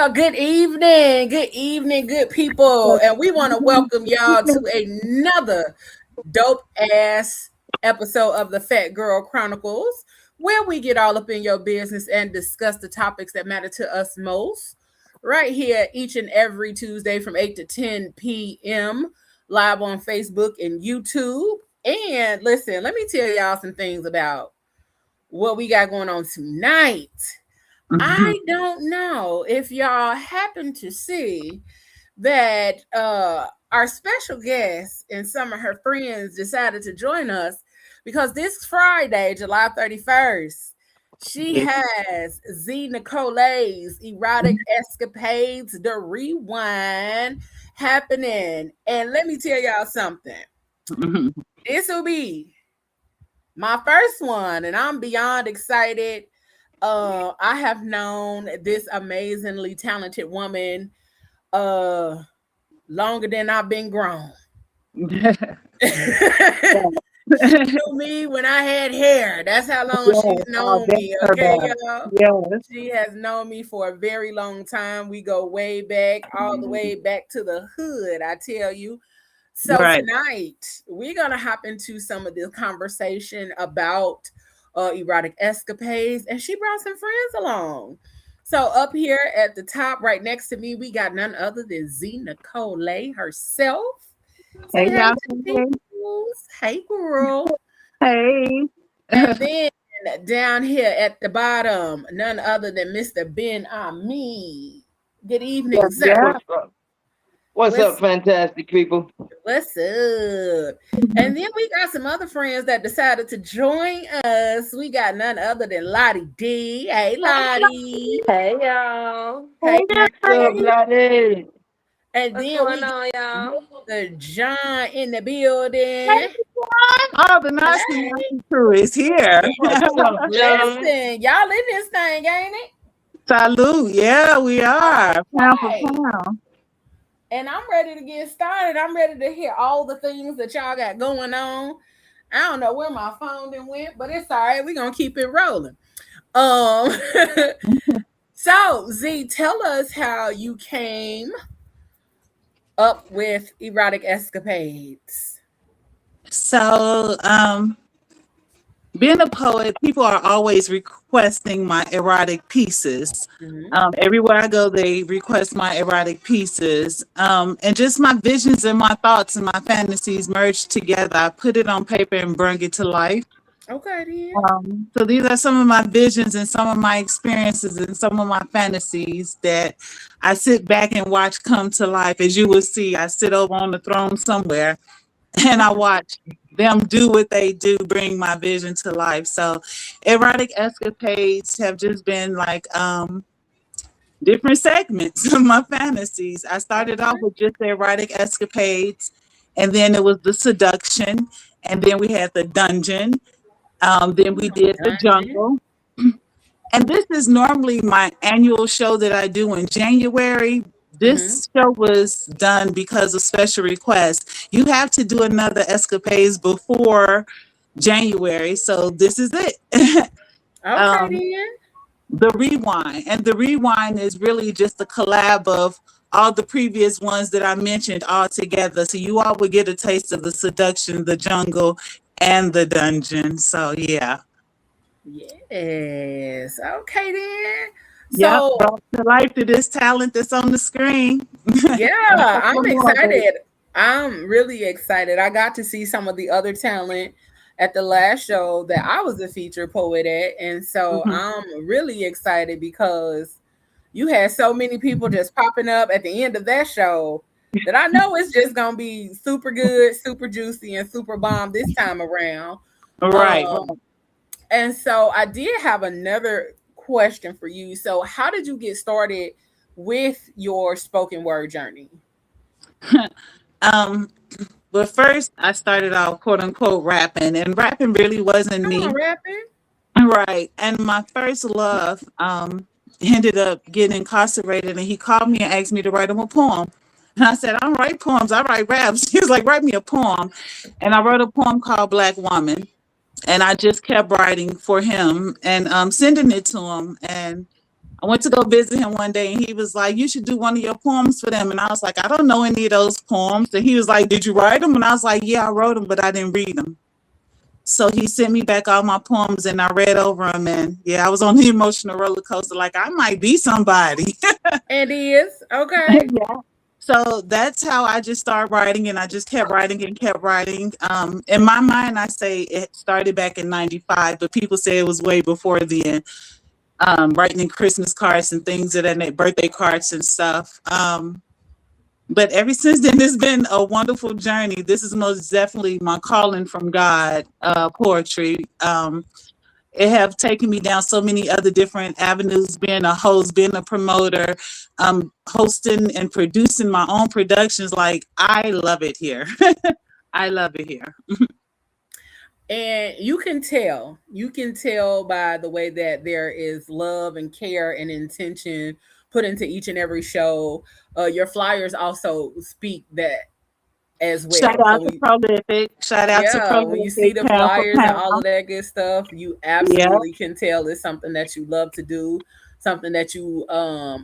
Well, good evening, good people. And we want to welcome y'all to another dope ass episode of the Phat Girl Chronicles, where we get all up in your business and discuss the topics that matter to us most. Right here, each and every Tuesday from 8 to 10 p.m., live on Facebook and YouTube. And listen, let me tell y'all some things about what we got going on tonight. I don't know if y'all happen to see that our special guest and some of her friends decided to join us because this Friday, July 31st, she has Nicole's Erotic Escapades, the rewind happening. And let me tell y'all something. This will be my first one, and I'm beyond excited. I have known this amazingly talented woman longer than I've been grown. She knew me when I had hair. That's how long she's known me. Okay, y'all. Yes. She has known me for a very long time. We go way back, all the way back to the hood, I tell you. So tonight we're gonna hop into some of this conversation about erotic escapades, and she brought some friends along. So up here at the top, right next to me, we got none other than Nicole herself. Hey, Say y'all. to the peoples. Hey, girl. Hey. And then down here at the bottom, none other than Mr. Ben Ami. Good evening, sir. What's up, fantastic people? What's up? And then we got some other friends that decided to join us. We got none other than Lottie D. Hey, Lottie. Hey, y'all. Hey, What's up, Lottie? and What's then going we on, y'all? the John in the building. Oh, the nasty crew is here. Listen, y'all in this thing, ain't it? Salute. Yeah, we are. Pound for Right. pound. And I'm ready to get started. I'm ready to hear all the things that y'all got going on. I don't know where my phone then went, but it's all right. We're gonna keep it rolling. So Z, tell us how you came up with erotic escapades. So, being a poet, people are always requesting my erotic pieces. Everywhere I go, they request my erotic pieces. And just my visions and my thoughts and my fantasies merged together. I put it on paper and bring it to life. Okay, then. So these are some of my visions and some of my experiences and some of my fantasies that I sit back and watch come to life. As you will see, I sit over on the throne somewhere and I watch them do what they do, bring my vision to life. So erotic escapades have just been like different segments of my fantasies. I started off with just the erotic escapades, and then it was the seduction, and then we had the dungeon. Then we did the jungle. And this is normally my annual show that I do in January. This show was done because of special requests. You have to do another escapades before January. So this is it. Okay, then. The rewind. And the rewind is really just a collab of all the previous ones that I mentioned all together. So you all will get a taste of the seduction, the jungle, and the dungeon. So yeah. Yes. Okay, then. Yeah, So brought to life to this talent that's on the screen. yeah, I'm excited. I'm really excited. I got to see some of the other talent at the last show that I was a featured poet at. And so I'm really excited because you had so many people just popping up at the end of that show that I know it's just going to be super good, super juicy, and super bomb this time around. Right. And so I did have another question for you. So how did you get started with your spoken word journey? But first I started out quote unquote rapping, and rapping really wasn't me. Rapping? Right. And my first love ended up getting incarcerated, and he called me and asked me to write him a poem. And I said, I don't write poems, I write raps. He was like, write me a poem. And I wrote a poem called Black Woman. And I just kept writing for him and sending it to him. And I went to go visit him one day, and he was like, "You should do one of your poems for them." And I was like, "I don't know any of those poems." And he was like, "Did you write them?" And I was like, "Yeah, I wrote them, but I didn't read them." So he sent me back all my poems, and I read over them. And yeah, I was on the emotional roller coaster. Like, I might be somebody. It is okay. Yeah. So that's how I just started writing, and I just kept writing and kept writing. In my mind, I say it started back in '95, but people say it was way before then. Writing Christmas cards and things of that, birthday cards and stuff. But ever since then, it's been a wonderful journey. This is most definitely my calling from God, poetry. It have taken me down so many other different avenues, being a host, being a promoter, hosting and producing my own productions. Like, I love it here. I love it here. And you can tell by the way that there is love and care and intention put into each and every show. Your flyers also speak that as Shout well. So out to Prolific. Shout out to when you see Prolific, the pound for flyers and all of pound. that good stuff, you Yeah. absolutely can tell it's something that you love to do, something that you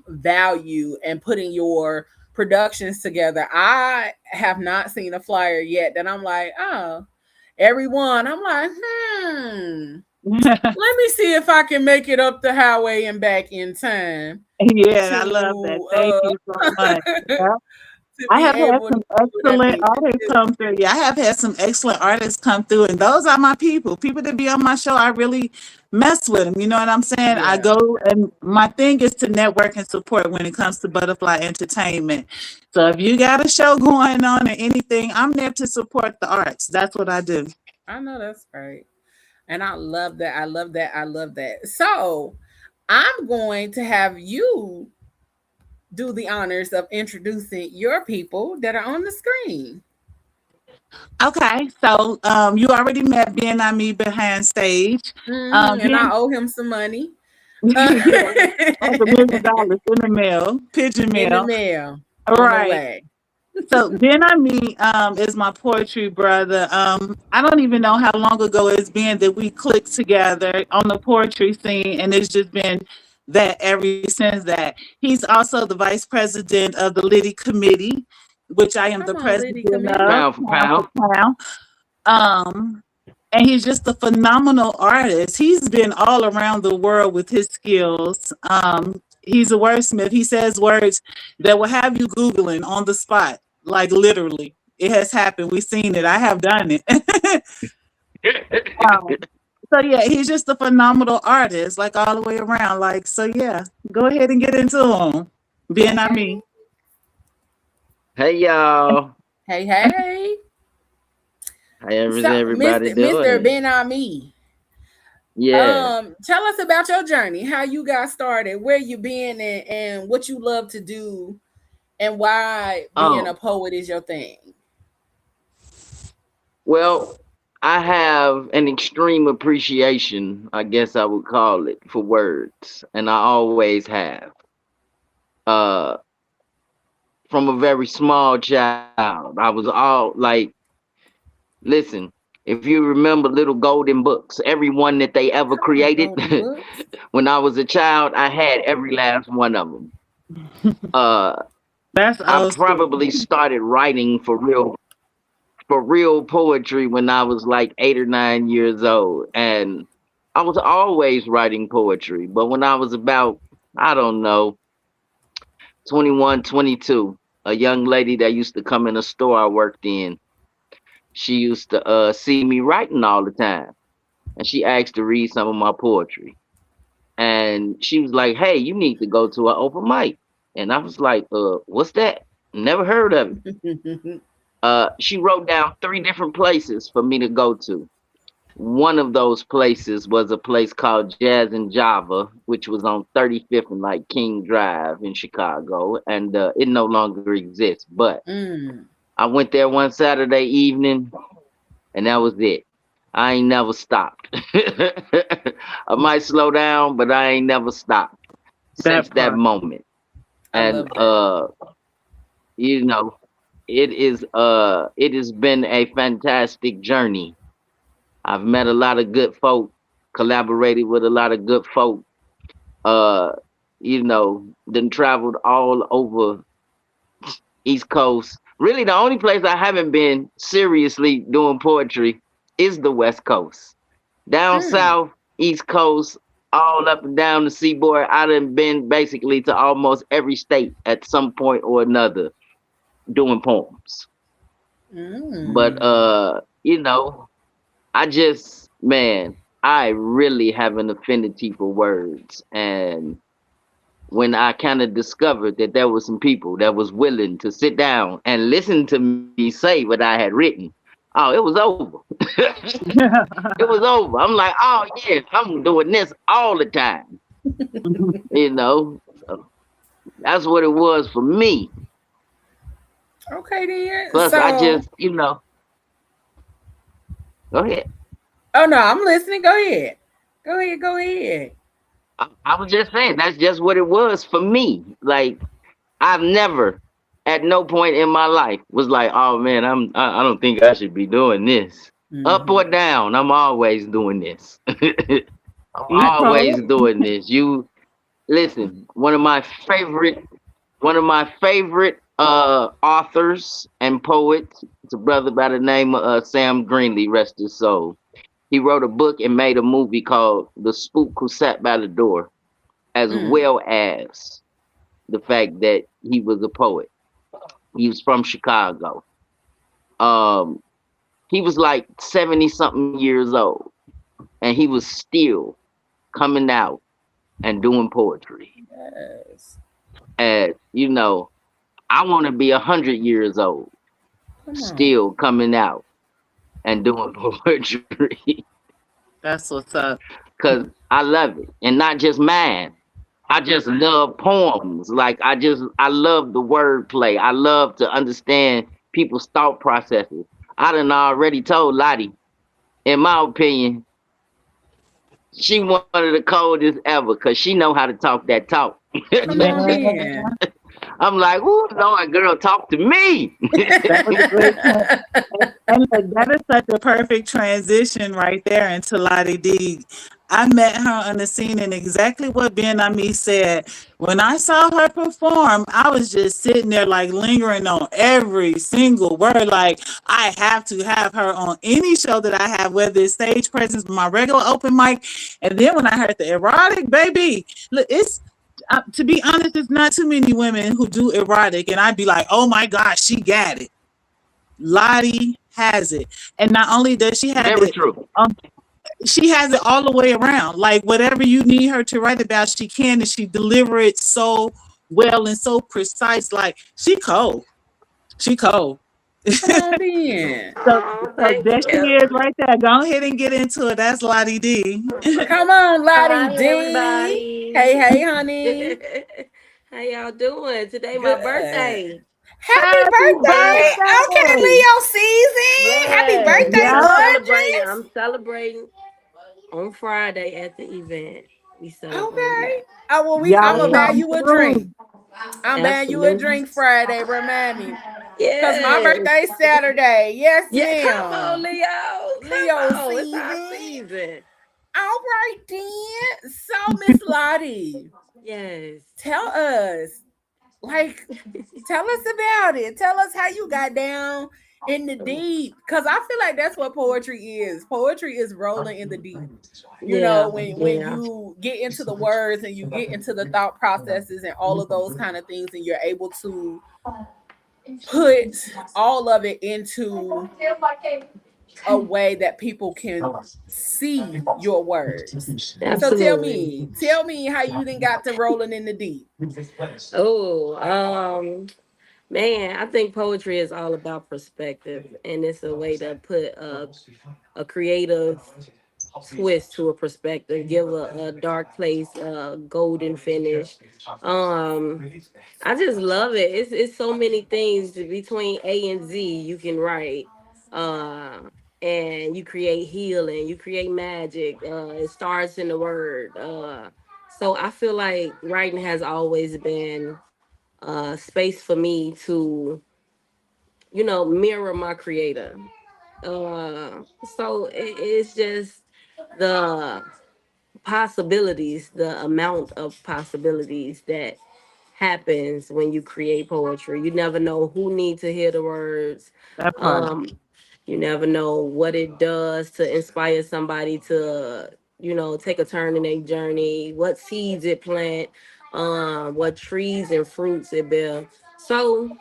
value, and putting your productions together. I have not seen a flyer yet that I'm like, oh, everyone. I'm like, let me see if I can make it up the highway and back in time Yeah, I love that. to Thank you so much. Yeah. to I be have had able to some do what I excellent need to artists do. come through. Yeah, I have had some excellent artists come through, and those are my people. People that be on my show, I really mess with them. You know what I'm saying? I Yeah, go, and my thing is to network and support when it comes to Butterfly Entertainment. So if you got a show going on or anything, I'm there to support the arts. That's what I do. I know that's right. And I love that. I love that. I love that. So I'm going to have you do the honors of introducing your people that are on the screen. Okay, so you already met Ben I Me behind stage. And I Ben, owe him some money. Uh, yeah, like $1 million in the mail, pigeon in the mail. mail All on the right. way. So Ben I Me is my poetry brother. I don't even know how long ago it's been that we clicked together on the poetry scene, and it's just been that ever since that. He's also the vice president of the Liddy Committee, which I am the Come on, Liddy president committee. of, Pound for pound for pound. pound. Um, and he's just a phenomenal artist. He's been all around the world with his skills. He's a wordsmith. He says words that will have you Googling on the spot, like literally. It has happened. We've seen it. I have done it. um, so yeah, he's just a phenomenal artist, like all the way around. Like, so yeah, go ahead and get into him. Being I Okay. mean. Hey y'all. Hey, hey. How So, everybody Mr. doing? Ben Ami, Yeah. tell us about your journey, how you got started, where you been, and what you love to do, and why being a Oh, poet is your thing. well, I have an extreme appreciation, I guess I would call it, for words, and I always have. Uh, from a very small child, I was all like, listen, if you remember little golden books, every one that they ever Come on, created, Golden Books. when I was a child, I had every last one of them. Uh, That's I old school. probably started writing for real poetry when I was like 8 or 9 years old. And I was always writing poetry. But when I was about, I don't know, 21, 22, a young lady that used to come in a store I worked in, she used to see me writing all the time. And she asked to read some of my poetry. And she was like, "Hey, you need to go to an open mic." And I was like, what's that? Never heard of it. She wrote down 3 different places for me to go to. One of those places was a place called Jazz and Java, which was on 35th and like King Drive in Chicago, and it no longer exists. But Mm. I went there one Saturday evening, and that was it. I ain't never stopped. I might slow down, but I ain't never stopped since That that part. moment. I And love that. you know, it has been a fantastic journey. I've met a lot of good folk, collaborated with a lot of good folk. Uh then traveled all over East Coast. Really, the only place I haven't been seriously doing poetry is the West Coast. Down Mm, south, East Coast, all up and down the seaboard, I done been basically to almost every state at some point or another doing poems. But mm. I just, man, I really have an affinity for words. And when I kind of discovered that there was some people that was willing to sit down and listen to me say what I had written, oh, it was over. It was over. I'm like, oh yeah, I'm doing this all the time. So that's what it was for me. Okay then. Plus, I So, just, go ahead. oh no, I'm listening. Go ahead. Go ahead. Go ahead. I was just saying that's just what it was for me. Like I've never, at no point in my life, was like, oh man, I don't think I should be doing this. Up or Hmm. down, I'm always doing this. I'm Eat always poet. doing this. You listen. One of my favorite authors and poets. It's a brother by the name of Sam Greenlee, rest his soul. He wrote a book and made a movie called The Spook Who Sat by the Door, as Mm. well as the fact that he was a poet. He was from Chicago. Um, he was like 70 something years old, and he was still coming out and doing poetry. Yes. And I want to be 100 years old, Come on. still coming out and doing poetry, That's what's up. because I love it, and not just mine. I just love poems. Like I love the wordplay. I love to understand people's thought processes. I done already told Lottie, in my opinion, she one of the coldest ever because she know how to talk that talk. Come on then. I'm like, ooh, Lord, girl, talk to me. That was a great point. And look, that is such a perfect transition right there into Lottie D. I met her on the scene and exactly what Ben Ami said. When I saw her perform, I was just sitting there like lingering on every single word. Like I have to have her on any show that I have, whether it's stage presence, my regular open mic. And then when I heard the erotic, baby, look, it's to be honest, there's not too many women who do erotic, and I'd be like, oh my gosh, she got it. Lottie has it. And not only does she have Very it, true. um, she has it all the way around. Like whatever you need her to write about, she can, and she deliver it so well and so precise. Like she cold. She cold. Come on then. So, Oh, so thank there she you. is right there. Go ahead and get into it. That's Lottie D. Come on, Lottie Hi, D. Hey, everybody. hey, honey. How y'all doing? Today my Good. birthday. Happy Happy birthday. Okay, birthday. Leo season. Happy Yes, birthday, I'm Yeah. celebrating. gorgeous. I'm celebrating on Friday at the event. We celebrating Okay. that. Oh, well, I'm Y'all going to buy Yeah, come you a drink. through. I'm buying you a absolutely. drink Friday. Remind me. Because my Yes. birthday's Saturday. Yes, Yeah, come on, ma'am. Leo. Leo Come on. It's our season. season. All right, then. So, Miss Lottie, Yes. tell us, like, tell us about it. Tell us how you got down in the deep. Because I feel like that's what poetry is. Poetry is rolling in the deep. You know, Yeah, when yeah. you get into the words and you get into the thought processes and all of those kind of things, and you're able to put all of it into a way that people can see your words. So Absolutely. tell me how you then got to rolling in the deep. Oh, man, I think poetry is all about perspective, and it's a way to put a creative twist to a perspective, give a dark place a golden finish. Um, I just love it. It's so many things between A and Z you can write. Uh, and you create healing, you create magic. It starts in the word. So I feel like writing has always been space for me to, mirror my creator. So it's just the possibilities, the amount of possibilities that happens when you create poetry. You never know who needs to hear the words. That part. Um, you never know what it does to inspire somebody to, take a turn in their journey, what seeds it plant, what trees and fruits it bear. So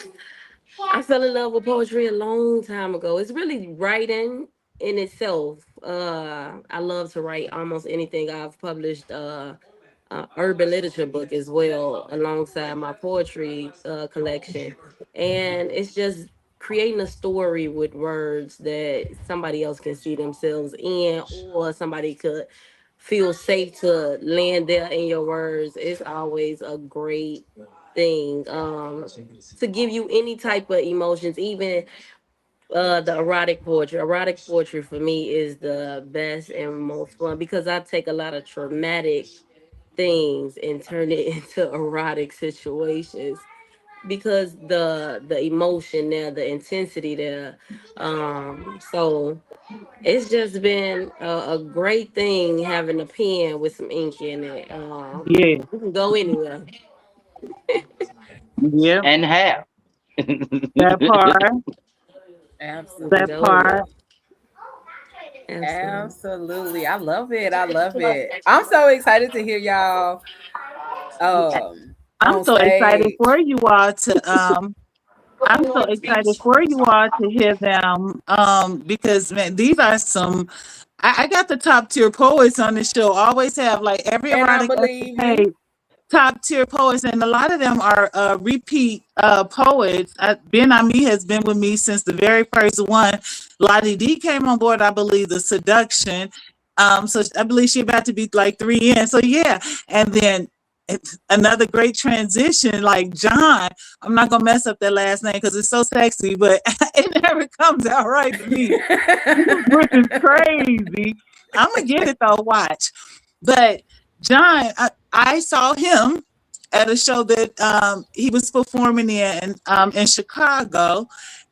I fell in love with poetry a long time ago. It's really writing in itself. I love to write almost anything. I've published urban literature book as well alongside my poetry collection, and it's just creating a story with words that somebody else can see themselves in, or somebody could feel safe to land there in your words. It's always a great thing, to give you any type of emotions, even the erotic poetry for me is the best and most fun, because I take a lot of traumatic things and turn it into erotic situations, because the emotion there, the intensity there. So it's just been a great thing having a pen with some ink in it. Yeah. You can go anywhere. Yeah. And have. That part. You can That Absolutely. go anywhere. part. Absolutely. Absolutely. I love it. I love it. I'm so excited to hear y'all I'm on so excited stage. for you all to I'm so excited for you all to hear them. Because man, these are some I got the top tier poets on the show. Always have like every And I erotic believe you. escapade top tier poets, and a lot of them are repeat poets. Ben Ami has been with me since the very first one. Lottie D came on board, I believe, the Seduction. So I believe she about to be like 3 in. So yeah, and then another great transition, like John. I'm not gonna mess up that last name because it's so sexy, but it never comes out right to me, which is crazy. I'm gonna get it though. Watch. But John, I saw him at a show that he was performing in Chicago,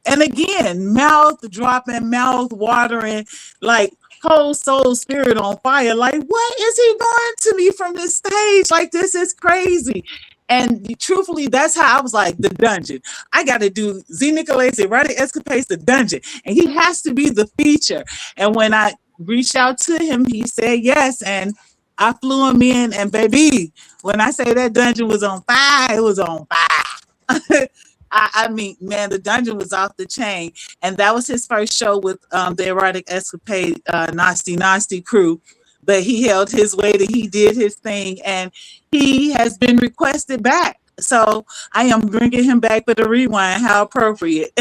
and again, mouth dropping, mouth watering, like whole soul spirit on fire. Like, what is he doing to me from this stage? Like, this is crazy. And truthfully, that's how I was like, the dungeon. I got to do Z Nicole's Erotic Escapades, the dungeon. And he has to be the feature. And when I reached out to him, he said yes. And I flew him in. And baby, when I say that dungeon was on fire, it was on fire. I mean, man, the dungeon was off the chain. And that was his first show with the Erotic Escapade Nasty Nasty crew. But he held his weight and he did his thing. And he has been requested back. So I am bringing him back for the rewind. How appropriate.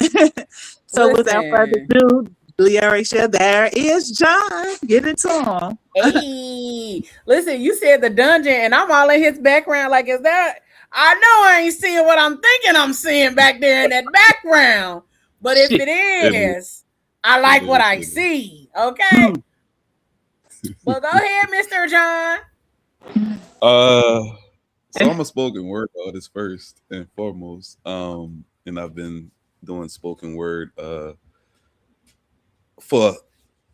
So without further Listen. ado, Learisha, there is John. Get it to him. Hey, listen, you said the dungeon, and I'm all in his background. Like, is that? I know I ain't seeing what I'm thinking I'm seeing back there in that background. But if Shit. it It is. is, I It like what is. I It is. see. Okay. Well, go ahead, Mr. John. Uh, so I'm a spoken word artist first and foremost. And I've been doing spoken word for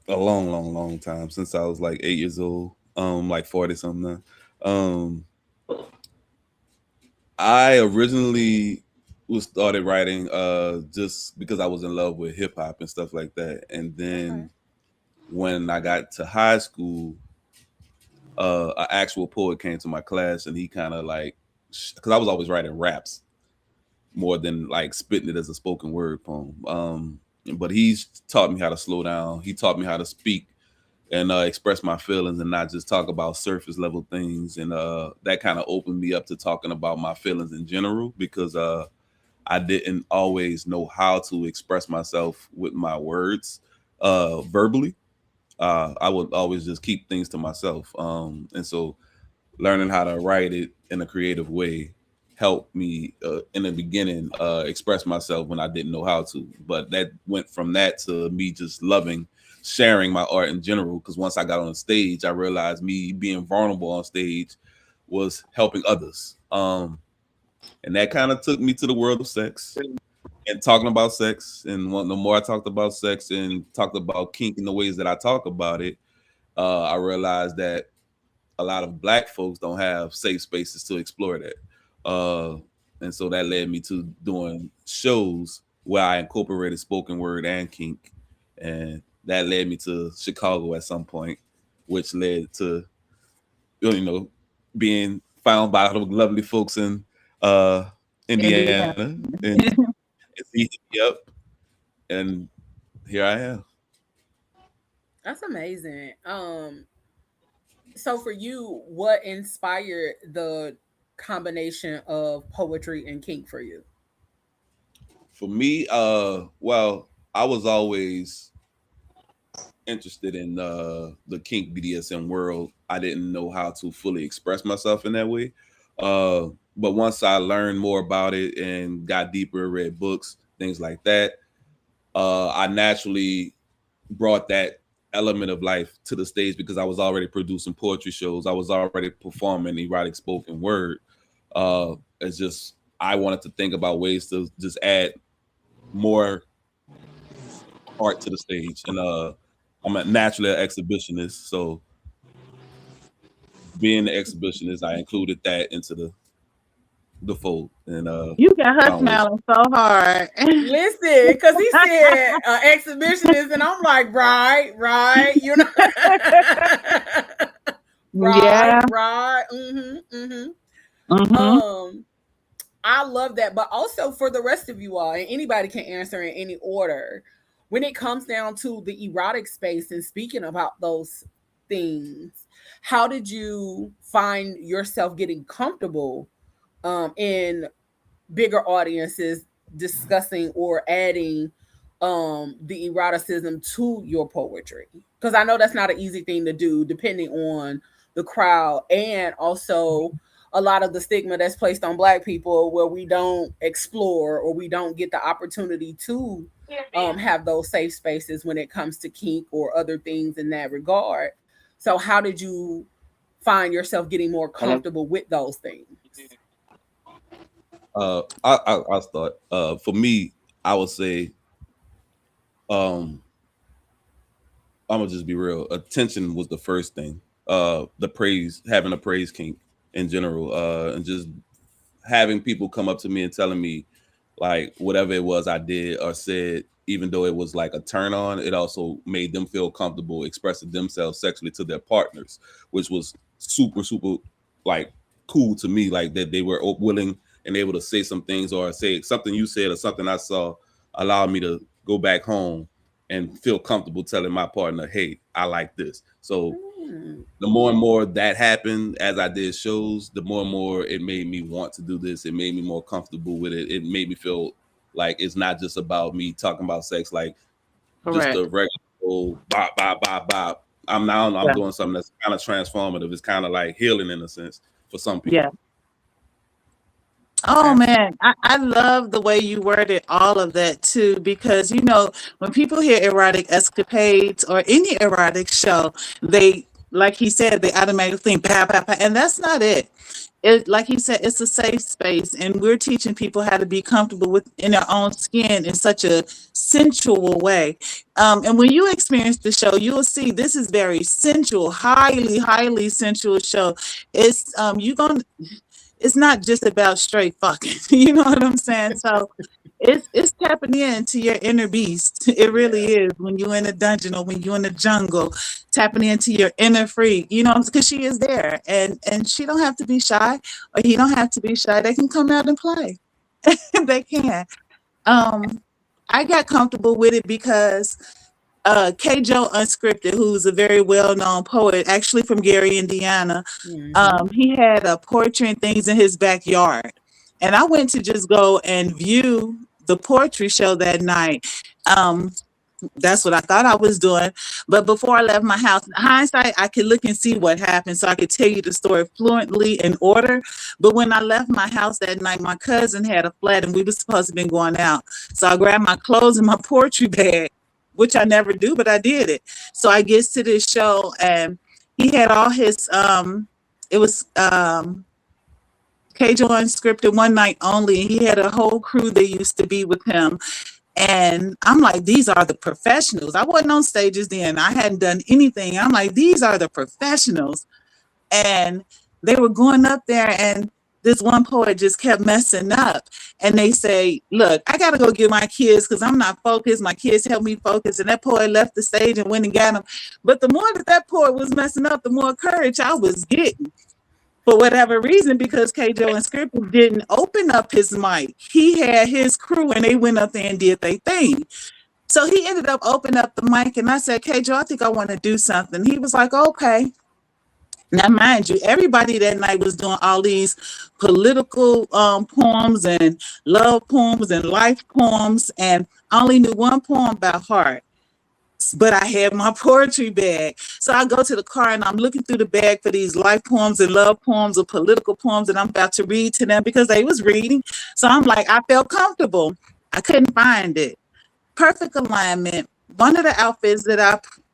a long, long, long time since I was like 8 years old. Like 40 something now. Um, I originally was started writing just because I was in love with hip hop and stuff like that. And Okay. then when I got to high school, an actual poet came to my class and he kind of like, because I was always writing raps more than like spitting it as a spoken word poem. But he's taught me how to slow down. He taught me how to speak and express my feelings and not just talk about surface level things. And that kind of opened me up to talking about my feelings in general because I didn't always know how to express myself with my words verbally. I would always just keep things to myself. And so learning how to write it in a creative way helped me in the beginning express myself when I didn't know how to. But that went from that to me just loving sharing my art in general. Because once I got on stage, I realized me being vulnerable on stage was helping others. And that kind of took me to the world of sex and talking about sex. And the more I talked about sex and talked about kink in the ways that I talk about it, I realized that a lot of black folks don't have safe spaces to explore that. Uh, and so that led me to doing shows where I incorporated spoken word and kink, and that led me to Chicago at some point, which led to being found by the lovely folks in uh, Indiana. Indiana, and he hit me up, and here I am. That's amazing. So for you, what inspired the combination of poetry and kink for you? For me, well, I was always interested in the kink BDSM world. I didn't know how to fully express myself in that way. Uh, but once I learned more about it and got deeper, read books, things like that, I naturally brought that element of life to the stage because I was already producing poetry shows. I was already performing erotic spoken word. It's just I wanted to think about ways to just add more art to the stage, and I'm naturally an exhibitionist, so being the exhibitionist, I included that into the fold, and You got her found ways. smiling so hard. Listen, because he said exhibitionist, and I'm like, right, right, you know, right, Yeah. right, mm-hmm, mm-hmm. Mm-hmm. I love that, but also for the rest of you all, and anybody can answer in any order. When it comes down to the erotic space and speaking about those things, how did you find yourself getting comfortable in bigger audiences discussing or adding the eroticism to your poetry? Because I know that's not an easy thing to do depending on the crowd, and also a lot of the stigma that's placed on black people where we don't explore or we don't get the opportunity to have those safe spaces when it comes to kink or other things in that regard. So how did you find yourself getting more Hello. comfortable with those things? I'll start. For me, I would say, um, I'm gonna just be real. Attention was the first thing. The praise, having a praise kink in general, and just having people come up to me and telling me like whatever it was I did or said, even though it was like a turn on, it also made them feel comfortable expressing themselves sexually to their partners, which was super, super like cool to me. Like that they were willing and able to say some things or say something you said or something I saw allowed me to go back home and feel comfortable telling my partner, hey, I like this. So Hmm. the more and more that happened as I did shows, the more and more it made me want to do this. It made me more comfortable with it. It made me feel like it's not just about me talking about sex, like just Correct. a regular old bop, bop, bop, bop. I'm Yeah. doing something that's kind of transformative. It's kind of like healing in a sense for some people. Yeah. Oh Absolutely. man, I love the way you worded all of that too, because when people hear erotic escapades or any erotic show, they, like he said, they automatically think pow pow pow, and that's not it. It, like he said, it's a safe space, and we're teaching people how to be comfortable in their own skin in such a sensual way. And when you experience the show, you will see this is very sensual, highly, highly sensual show. You gonna it's not just about straight fucking. You know what I'm saying? So it's tapping into your inner beast. It really Yeah. is when you're in a dungeon or when you're in the jungle, tapping into your inner freak. Because she is there, and she don't have to be shy, or he don't have to be shy. They can come out and play. They can. Um, I got comfortable with it because K. Joe Unscripted, who's a very well-known poet, actually from Gary, Indiana. Mm-hmm. He had a poetry and things in his backyard, and I went to just go and view the poetry show that night. Um, that's what I thought I was doing. But before I left my house, in hindsight, I could look and see what happened, so I could tell you the story fluently in order. But when I left my house that night, my cousin had a flat, and we were supposed to be going out. So I grabbed my clothes and my poetry bag, which I never do, but I did it. So I gets to this show, and he had all his it was K Joy Unscripted one night only. He had a whole crew that used to be with him. And I'm like, these are the professionals. I wasn't on stages then. I hadn't done anything. I'm like, these are the professionals. and they were going up there, and this one poet just kept messing up. And they say, look, I gotta go get my kids because I'm not focused. My kids help me focus. And that poet left the stage and went and got them. But the more that poet was messing up, the more courage I was getting. For whatever reason, because Kjo and Scripted didn't open up his mic. He had his crew and they went up there and did their thing. So he ended up opening up the mic, and I said, Kjo, I think I want to do something. He was like, okay. Now, mind you, everybody that night was doing all these political poems and love poems and life poems, and I only knew one poem by heart. But I had my poetry bag. So I go to the car and I'm looking through the bag for these life poems and love poems or political poems that I'm about to read to them because they was reading. So I'm like, I felt comfortable. I couldn't find it. Perfect alignment. One of the outfits that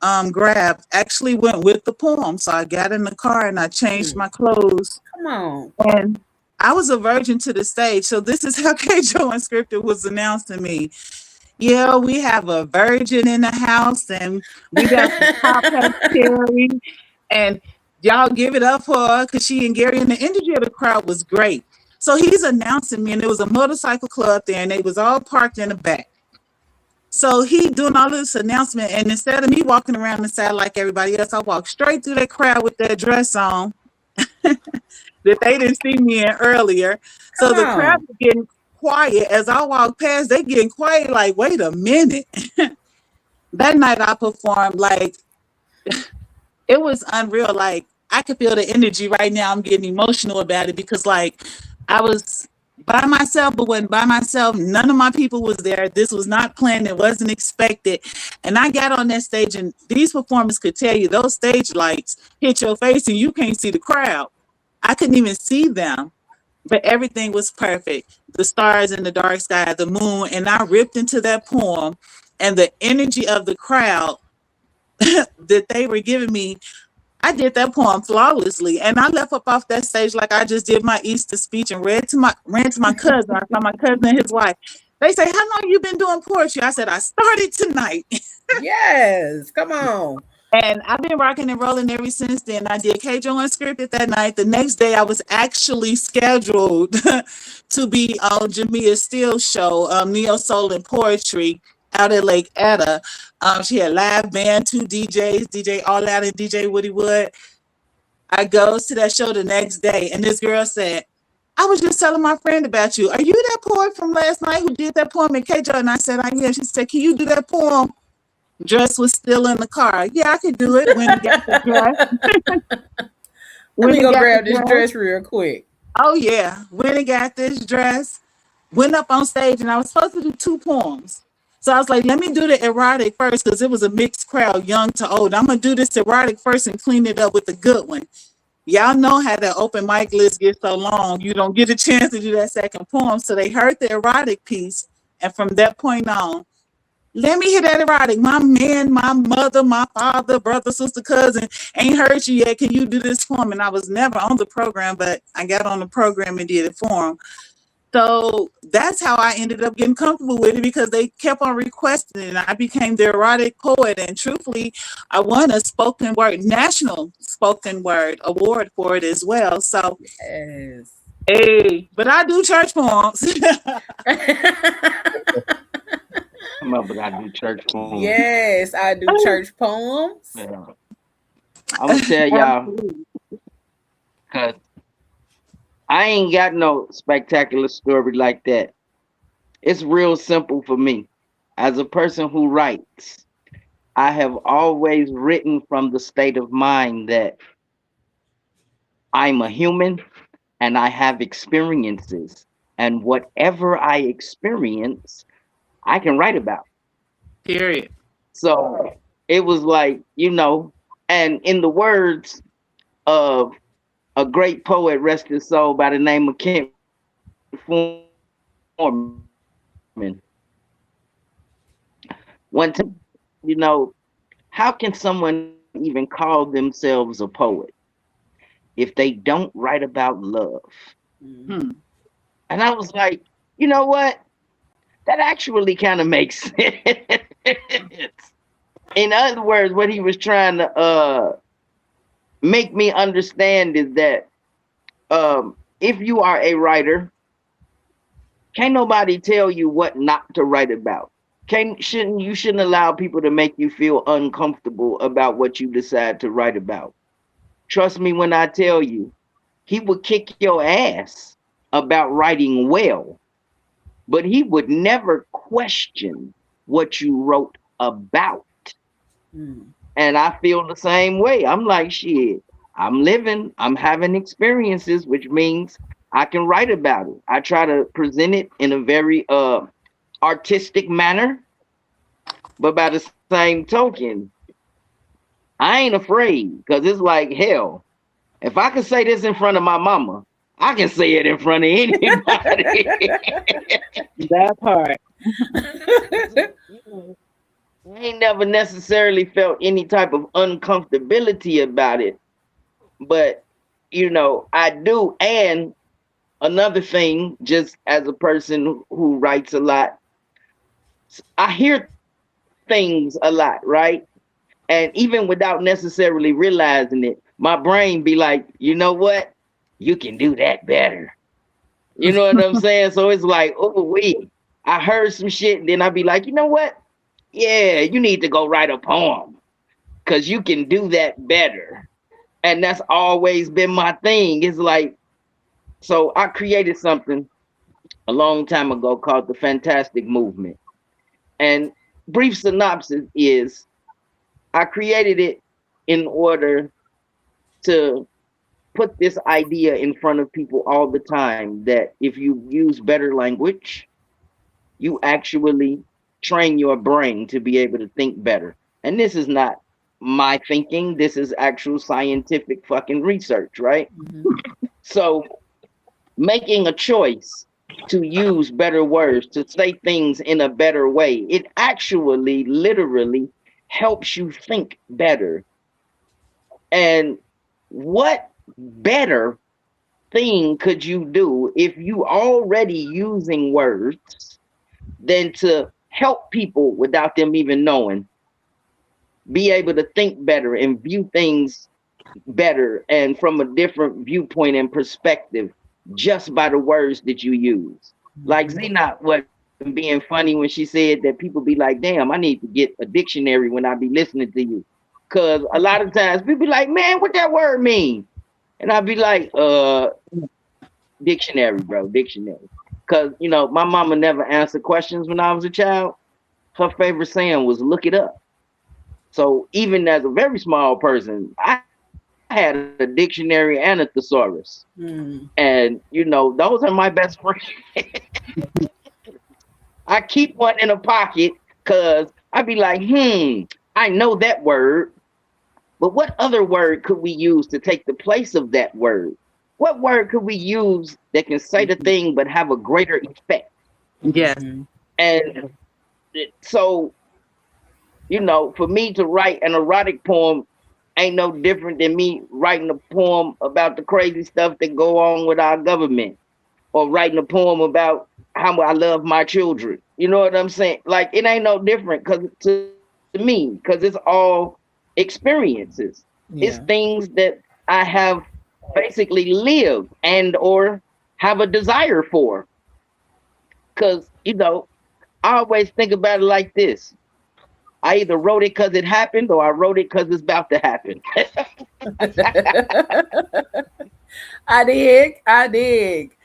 I grabbed actually went with the poem. So I got in the car and I changed my clothes. Come on. And I was a virgin to the stage. So this is how Kjo Unscripted was announced to me. Yeah, we have a virgin in the house, and we got the top hat Terry, and y'all give it up for her because she and Gary, and the energy of the crowd was great. So he's announcing me, and there was a motorcycle club there, and they was all parked in the back. So he doing all this announcement, and instead of me walking around the side like everybody else, I walked straight through that crowd with that dress on that they didn't see me in earlier. So Come the crowd on. was getting quiet as I walked past. They getting quiet, like, wait a minute. That night I performed, like, it was unreal. Like, I could feel the energy right now. I'm getting emotional about it because, like, I was by myself, but wasn't by myself. None of my people was there. This was not planned. It wasn't expected. And I got on that stage, and these performers could tell you those stage lights hit your face and you can't see the crowd. I couldn't even see them, but everything was perfect. The stars in the dark sky, the moon, and I ripped into that poem, and the energy of the crowd that they were giving me, I did that poem flawlessly, and I left up off that stage like I just did my Easter speech and ran to my cousin. I saw my cousin and his wife. They say, "How long you been doing poetry?" I said, "I started tonight." Yes. Come on. And I've been rocking and rolling ever since then. I did Kjo Unscripted that night. The next day, I was actually scheduled to be on Jamia Steele's show, Neo Soul and Poetry, out at Lake Etta. She had live band, two DJs, DJ All Out and DJ Woody Wood. I goes to that show the next day, and this girl said, I was just telling my friend about you. Are you that poet from last night who did that poem in Kjo? And I said, I am. She said, can you do that poem? Dress was still in the car. Yeah, I could do it. When he got the dress. Let When me he go got the grab this dress. dress real quick. Oh yeah. When he got this dress, went up on stage, and I was supposed to do two poems. So I was like, let me do the erotic first because it was a mixed crowd, young to old. I'm gonna do this erotic first and clean it up with a good one. Y'all know how the open mic list gets so long. You don't get a chance to do that second poem. So they heard the erotic piece. And from that point on, let me hear that erotic. My man, my mother, my father, brother, sister, cousin ain't heard you yet. Can you do this for him? And I was never on the program, but I got on the program and did it for him. So that's how I ended up getting comfortable with it because they kept on requesting it. And I became the erotic poet. And truthfully, I won a spoken word, national spoken word award for it as well. So, Yes. hey, but I do church poems. Come up, but I do church poems. Yes, I do church poems. Yeah. I'm gonna tell y'all, cause I ain't got no spectacular story like that. It's real simple for me. As a person who writes, I have always written from the state of mind that I'm a human and I have experiences. And whatever I experience, I can write about. Period. So it was like, and in the words of a great poet, rest his soul, by the name of Kent Foreman. One time, how can someone even call themselves a poet if they don't write about love? Hmm. And I was like, you know what? That actually kind of makes sense. In other words, what he was trying to make me understand is that if you are a writer, can't nobody tell you what not to write about. Shouldn't allow people to make you feel uncomfortable about what you decide to write about. Trust me when I tell you, he would kick your ass about writing well, but he would never question what you wrote about. Mm. And I feel the same way. I'm like, shit, I'm living, I'm having experiences, which means I can write about it. I try to present it in a very artistic manner, but by the same token, I ain't afraid because it's like hell. If I can say this in front of my mama, I can say it in front of anybody. That part. You know, I ain't never necessarily felt any type of uncomfortability about it, but I do. And another thing, just as a person who writes a lot, I hear things a lot, right? And even without necessarily realizing it, my brain be like, you know what? You can do that better. You know what I'm saying? So it's like, oh, wait, I heard some shit, and then I'd be like, you know what? Yeah, you need to go write a poem because you can do that better. And that's always been my thing. It's like, so I created something a long time ago called the Fantastic Movement. And brief synopsis is I created it in order to put this idea in front of people all the time that if you use better language, you actually train your brain to be able to think better. And this is not my thinking, this is actual scientific fucking research, right? Mhm. So making a choice to use better words, to say things in a better way, it actually literally helps you think better. And what better thing could you do if you already using words than to help people without them even knowing be able to think better and view things better and from a different viewpoint and perspective just by the words that you use. Like Mhm. Zena wasn't being funny when she said that people be like, damn, I need to get a dictionary when I be listening to you. Cause a lot of times people be like, man, what that word mean? And I'd be like, dictionary, bro, dictionary. Cause my mama never answered questions when I was a child. Her favorite saying was look it up. So even as a very small person, I had a dictionary and a thesaurus. Mm. And those are my best friends. I keep one in a pocket because I'd be like, I know that word, but what other word could we use to take the place of that word? What word could we use that can say the thing but have a greater effect? Yes. Mhm. And so, for me to write an erotic poem ain't no different than me writing a poem about the crazy stuff that go on with our government or writing a poem about how I love my children. You know what I'm saying? Like it ain't no different because to me, because it's all experiences. It's Yeah. things that I have basically lived and or have a desire for. Because, I always think about it like this. I either wrote it because it happened or I wrote it because it's about to happen. I dig. I dig.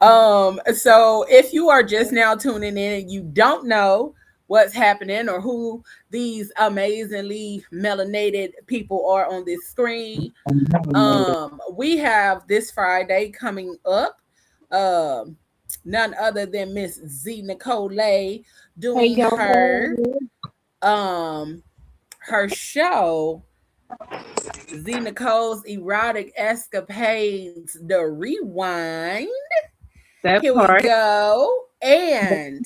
So if you are just now tuning in and you don't know what's happening or who these amazingly melanated people are on this screen, we have this Friday coming up. Um, None other than Miss Z Nicole Hey, doing y'all. um her show Z Nicole's Erotic Escapades, the rewind. That Here we part. go. And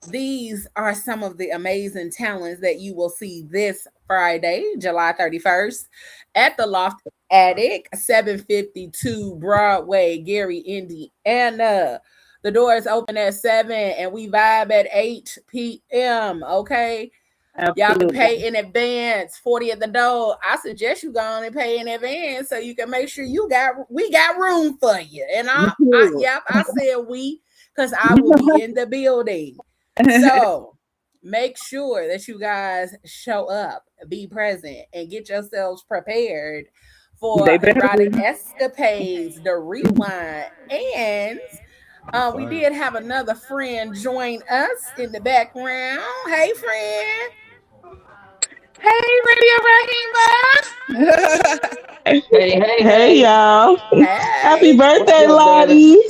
these are some of the amazing talents that you will see this Friday, July 31st, at the Loft Attic, 752 Broadway, Gary, Indiana. The doors open at 7 and we vibe at 8 p.m. Okay. Y'all can Absolutely. pay in advance, 40 at the door. I suggest you go on and pay in advance so you can make sure we got room for you. And yep, I said we because I will be in the building. So make sure that you guys show up, be present, and get yourselves prepared for They better Erotic be. Escapades, the rewind. And we did have another friend join us in the background. Hey, friend. Hey, Radio Rahima. Hey, hey, Hey hey. y'all. Happy Hey. What's birthday, up, Daddy? Lottie.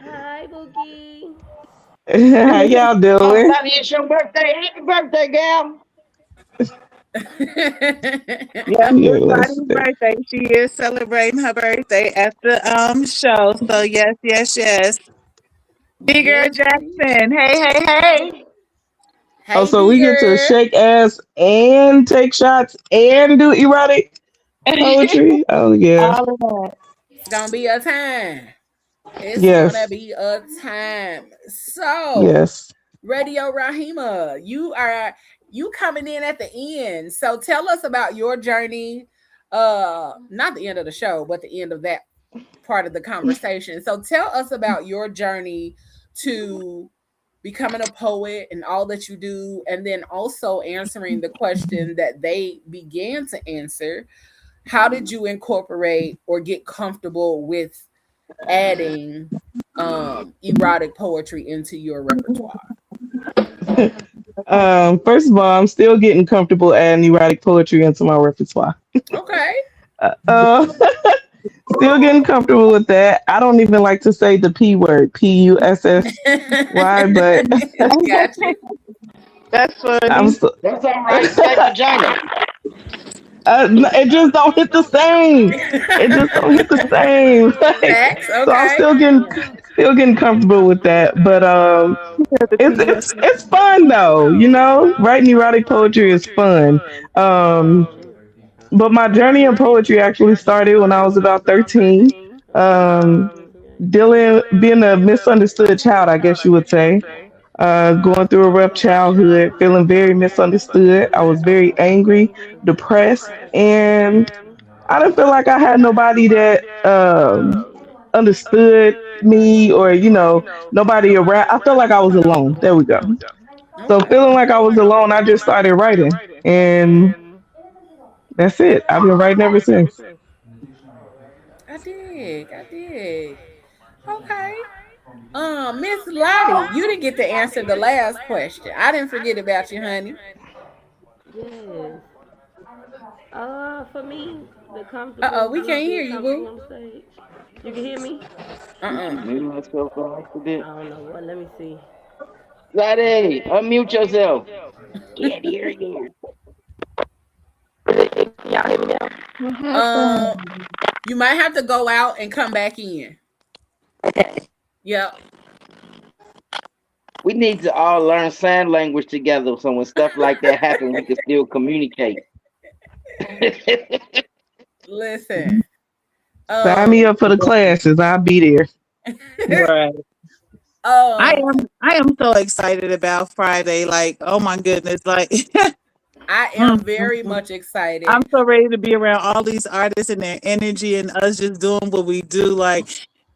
Hi, Bookie. How y'all Oh, doing? Lottie, it's your birthday. Happy birthday, gal. Yes, it's Yes. Lottie's birthday. She is celebrating her birthday at the show. So yes, yes, yes. B girl Yes, she. Jackson. Hey, hey, hey. Oh, Hey, so B we get to girl. shake ass and take shots and do erotic poetry? Oh, yeah. All of that. It's gonna be a time. It's gonna Yes. be a time. So, Yes. Radio Rahima, you coming in at the end. So tell us about your journey. Not the end of the show, but the end of that part of the conversation. So tell us about your journey to becoming a poet and all that you do, and then also answering the question that they began to answer. How did you incorporate or get comfortable with adding erotic poetry into your repertoire? First of all, I'm still getting comfortable adding erotic poetry into my repertoire. Okay. Uh, uh, Still getting comfortable with that. I don't even like to say the P word, Pussy, but Got you. That's I'm funny. still. That's all right. Say vagina. It just don't hit the same. It just don't hit the same. Like, Facts. so I'm Okay. still getting comfortable with that. But The it's fun though. Writing erotic poetry is fun. Um, but my journey in poetry actually started when I was about 13. Um, dealing being a misunderstood child, I guess you would say. Going through a rough childhood, feeling very misunderstood. I was very angry, depressed, and I didn't feel like I had nobody that understood me or, nobody around. I felt like I was alone. There we go. So Okay. feeling like I was alone, I just started writing. And that's it. I've been writing ever since. I dig. I dig. Okay. Miss Lottie, you didn't get to answer the last question. I didn't forget about you, honey. Yes. For me, the Uh-oh, comfortable, we me can't hear being you, comfortable boo. on stage. You can hear me? Uh-uh. Mute myself on accident. I don't know what. Let me see. Lottie, unmute yourself. Can't hear you. Can y'all hear me now? What Uh, happened? you might have to go out and come back in. Yep. We need to all learn sign language together so when stuff like that happen, we can still communicate. Listen. Sign me Um, up for the classes. I'll be there. Right. I um, am I am so excited about Friday. Like, oh my goodness. Like I mm, am mm, very mm. much excited. I'm so ready to be around all these artists and their energy and us just doing what we do. Like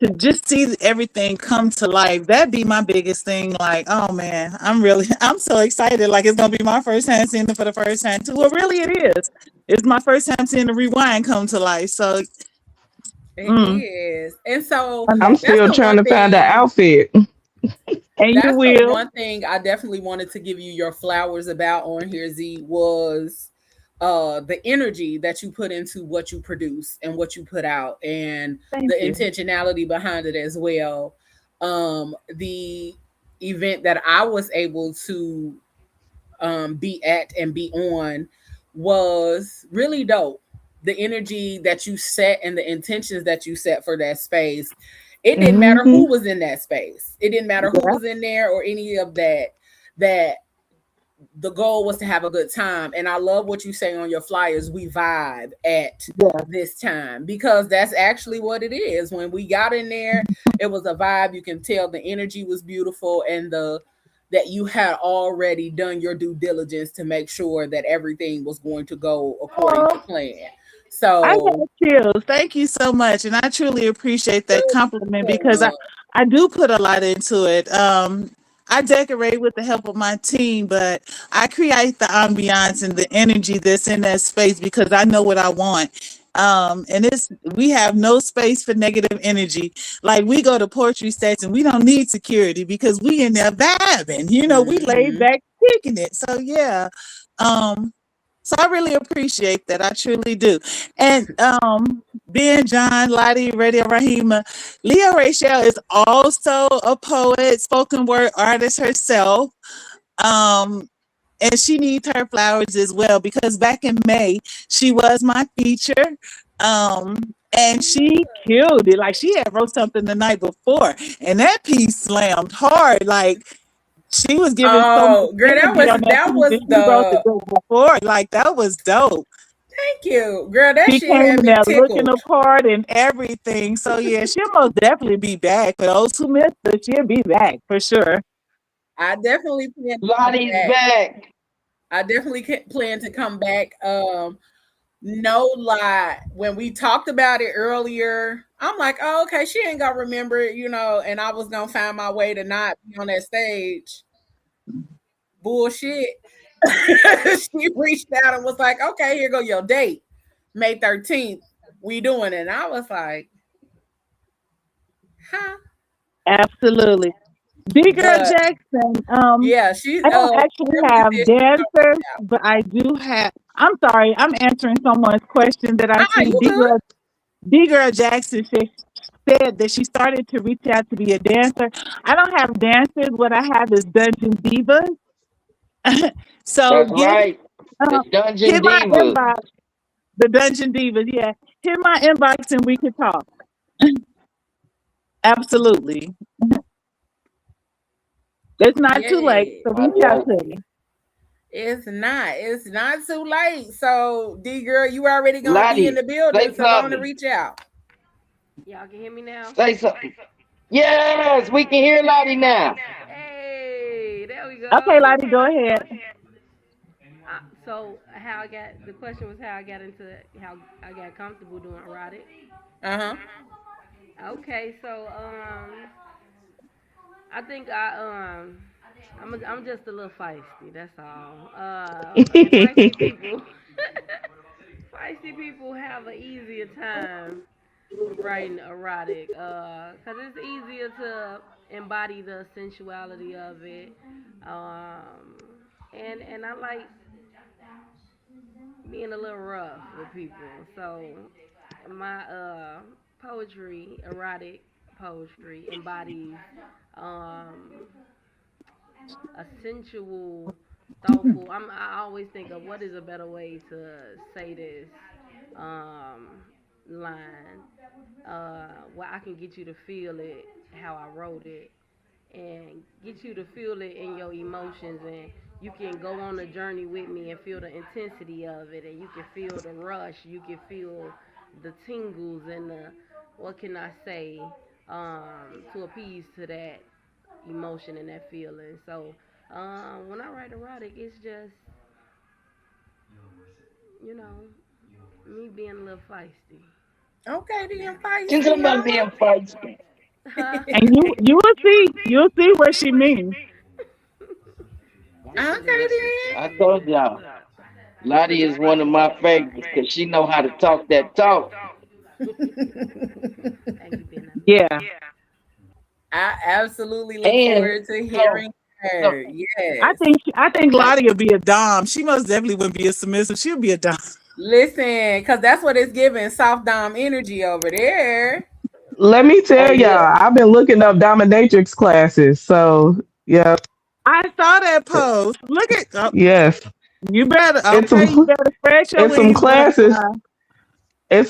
to just see everything come to life. That'd be my biggest thing. Like, oh man, I'm so excited. Like it's gonna be my first time seeing it for the first time too. Well, really it is. It's my first time seeing the rewind come to life. So It mm, is. And so I I'm know. that's still the trying one to find an thing outfit. And you that's the will. one thing I definitely wanted to give you your flowers about on here, Z, was the energy that you put into what you produce and what you put out and the Thank you. intentionality behind it as well. The event that I was able to be at and be on was really dope. The energy that you set and the intentions that you set for that space. It didn't matter Hmm. who was in that space. It didn't matter who Yeah. was in there or any of that. That the goal was to have a good time. And I love what you say on your flyers. We vibe at Yeah. this time because that's actually what it is. When we got in there, it was a vibe. You can tell the energy was beautiful and the that you had already done your due diligence to make sure that everything was going to go according to Oh, plan. I So got chills. Thank you so much, and I truly appreciate that compliment because I do put a lot into it. I decorate with the help of my team, but I create the ambiance and the energy that's in that space because I know what I want. And it's we have no space for negative energy. Like we go to poetry sets and we don't need security because we in there vibing. We laid mhm. back kicking it. So yeah. Um, so I really appreciate that. I truly do. And Ben, John, Lottie, Radio Rahima, Leah Rachel is also a poet, spoken word artist herself. Um, and she needs her flowers as well because back in May she was my feature. And she killed it. Like she had wrote something the night before, and that piece slammed hard. Like she was giving so much Oh, girl, that energy was on that that piece was that she wrote the the day before. Like that was dope. thank you, girl. That She shit came had in me there looking tickled. the part and everything. So yeah, she'll most definitely be back. For those who missed her, she'll be back for sure. I definitely plan to come Lottie's back. back. I definitely plan to come back. No lie, when we talked about it earlier, I'm like, oh, okay, she ain't gonna remember it, and I was gonna find my way to not be on that stage. Bullshit. She reached out and was like, okay, here go your date, May 13th. We doing it. And I was like, huh? Absolutely. B Girl But Jackson. yeah, she I don't actually definitely have said she was gonna dancers, reach out. but I do have. I'm sorry, I'm answering someone's question that I see. You good? D Girl Jackson said that she started to reach out to be a dancer. I don't have dancers. What I have is dungeon divas. So That's right. The uh, Dungeon hit my Divas. inbox. The dungeon divas, yeah. Hit my inbox and we can talk. Absolutely. It's not too late, Yeah. so I reach out love to it. me. It's not. It's not too late. So, D girl, you already gonna be in Lottie, the building, say so go on and something. reach out. Y'all can hear me now? Say something. Yes, we can hear Lottie now. Hey, there we Okay, go. Lottie, go ahead. So how I got the question was how I got into how I got comfortable doing erotic. Uh-huh. Okay, so I think I'm just a little feisty. That's all. And feisty people, feisty people have an easier time writing erotic. Cause it's easier to embody the sensuality of it. Um, and I like being a little rough with people. So my poetry, erotic poetry, embodies um, a sensual, thoughtful. I always think of what is a better way to say this um, line, where I can get you to feel it how I wrote it, and get you to feel it in your emotions, and you can go on a journey with me and feel the intensity of it, and you can feel the rush, you can feel the tingles and the what can I say, to appease to that emotion and that feeling. So when I write erotic, it's just you know me being a little feisty. Okay, then She's feisty about mama. being feisty. And you will see what she means. Just a Okay little bit. I then. told y'all, Lottie is one of my favorites because she know how to talk that talk. Thank you, Ben. I love Yeah. you. I absolutely look And forward to so, hearing so, her. I Yes. think I think Lottie will be a dom. She most definitely wouldn't be a submissive. She'll be a dom. Listen, because that's what it's giving soft dom energy over there. Let me oh tell yeah, y'all, I've been looking up dominatrix classes. So, yeah, I saw that post. Look at yes, you better it's you some better spread your it's some wings, classes. butterfly. It's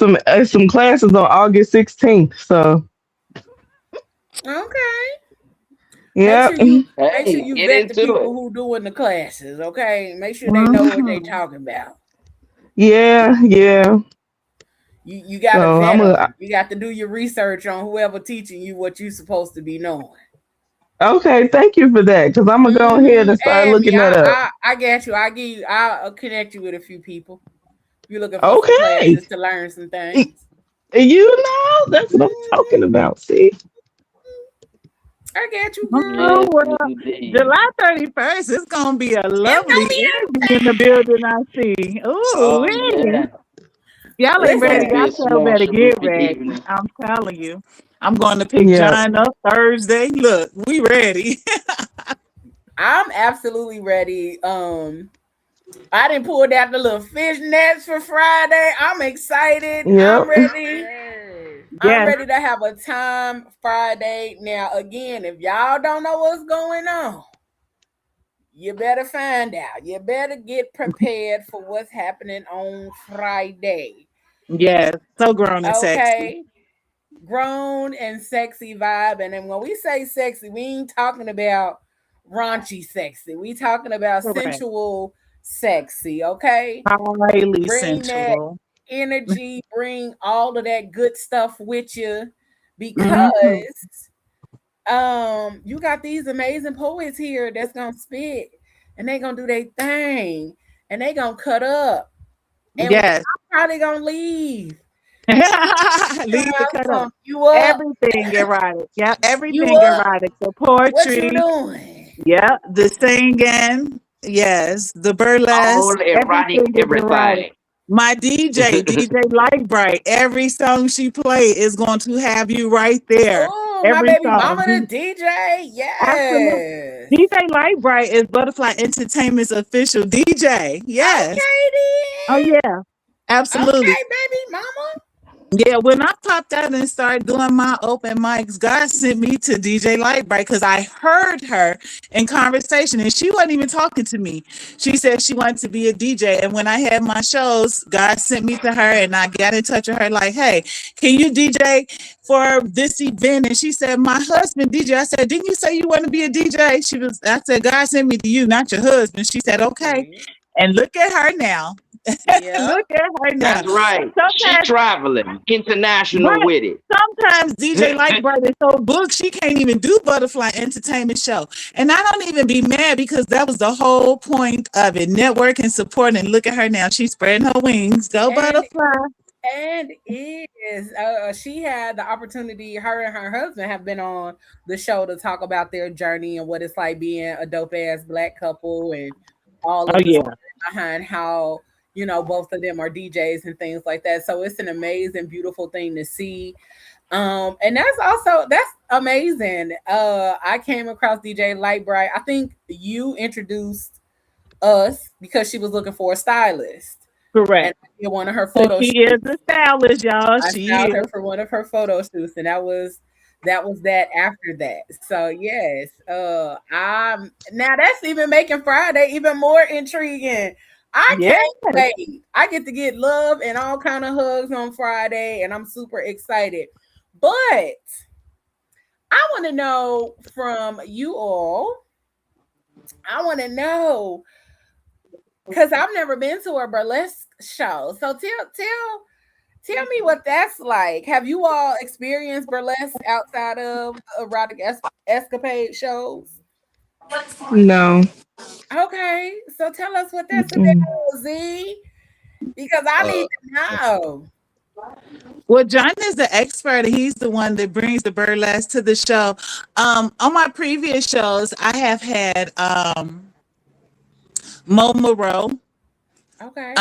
some classes on August 16th. So, Okay. Make yeah. sure you make sure hey, you get vet the into people it. who doing the classes, okay? Make sure they know what they Hmm. talking about. Yeah, yeah. You got to So vet I'm them. a You got to do your research on whoever teaching you what you supposed to be knowing. Okay, thank you for that. Because I'm gonna go ahead and start Add me. looking that up. I got you. I give you. I'll connect you with a few people. You're looking for some Okay. classes to learn some Y- things. You know, that's what I'm talking Mhm. about. See? I got you, Oh girl. Yes, well, indeed. July 31st is gonna be a It's lovely gonna be energy in the building. I see. Oh, Oh yeah. y'all ain't It's ready. gonna listen. be Y'all a sure small better get cherubic ready. evening. I'm telling you. I'm going to pick Yep. John up Thursday. Look, we ready. I'm absolutely ready. I didn't pull out the little fish nets for Friday. I'm excited. I'm Yep. ready. Yes. I'm Yes, ready to have a time Friday. Now, again, if y'all don't know what's going on, you better find out. You better get prepared for what's happening on Friday. yes. So grown and sexy. Okay? Grown and sexy vibe. And then when we say sexy, we ain't talking about raunchy sexy. We talking about Correct. sensual sexy. Okay? Highly Bring that sensual. energy, bring all of that good stuff with you Hmm. because you got these amazing poets here that's gonna spit and they gonna do their thing and they gonna cut up and we Yes. probably gonna leave. Gonna Leave the have cut up. some you up, Everything erotic. Yeah, you everything up, erotic. The what you poetry. doing? Yeah, the singing. Yes, the All burlesque. erotic Everything is erotic. everything. My DJ Lightbright, every song she play is going to have you right there. Oh, my Every baby song. mama the DJ. Absolutely. Yes. DJ Lightbright is Butterfly Entertainment's official DJ. Yes. Okay Oh then. yeah. Absolutely. Okay, baby mama. Yeah, when I popped out and started doing my open mics, God sent me to DJ Lightbright because I heard her in conversation and she wasn't even talking to me. She said she wanted to be a DJ. And when I had my shows, God sent me to her and I got in touch with her like, hey, can you DJ for this event? And she said, my husband DJ. I said, didn't you say you want to be a DJ? I said, God sent me to you, not your husband. She said, okay. See? And look at her now. Yep. Look at her now. That's right. She Sometimes traveling international right. with it. Sometimes DJ Lightbright is so booked she can't even do Butterfly Entertainment Show. And I don't even be mad because that was the whole point of it. Network and support. And look at her now. She's spreading her wings. Go And Butterfly. she had the opportunity, her and her husband have been on the show to talk about their journey and what it's like being a dope ass black couple and all Oh of the yeah. story behind how, both of them are DJs and things like that. So it's an amazing, beautiful thing to see. And that's amazing. I came across DJ Lightbright. I think you introduced us because she was looking for a stylist. And Correct. I did one of her Because photo she is shoots. a stylist, y'all. I She styled is. her for one of her photo shoots, and that was that after that. So yes, I'm now that's even making Friday even more intriguing. I Yeah. can't wait. I get to get love and all kind of hugs on Friday, and I'm super excited. But I want to know from you all. I want to know because I've never been to a burlesque show. So tell me what that's like. Have you all experienced burlesque outside of erotic escapade shows? No. Okay, so tell us what that's Mm-mm. about, Z, because I need Uh, to know. Well, John is the expert. He's the one that brings the burlesque to the show. On my previous shows, I have had Mo Moreau. Okay,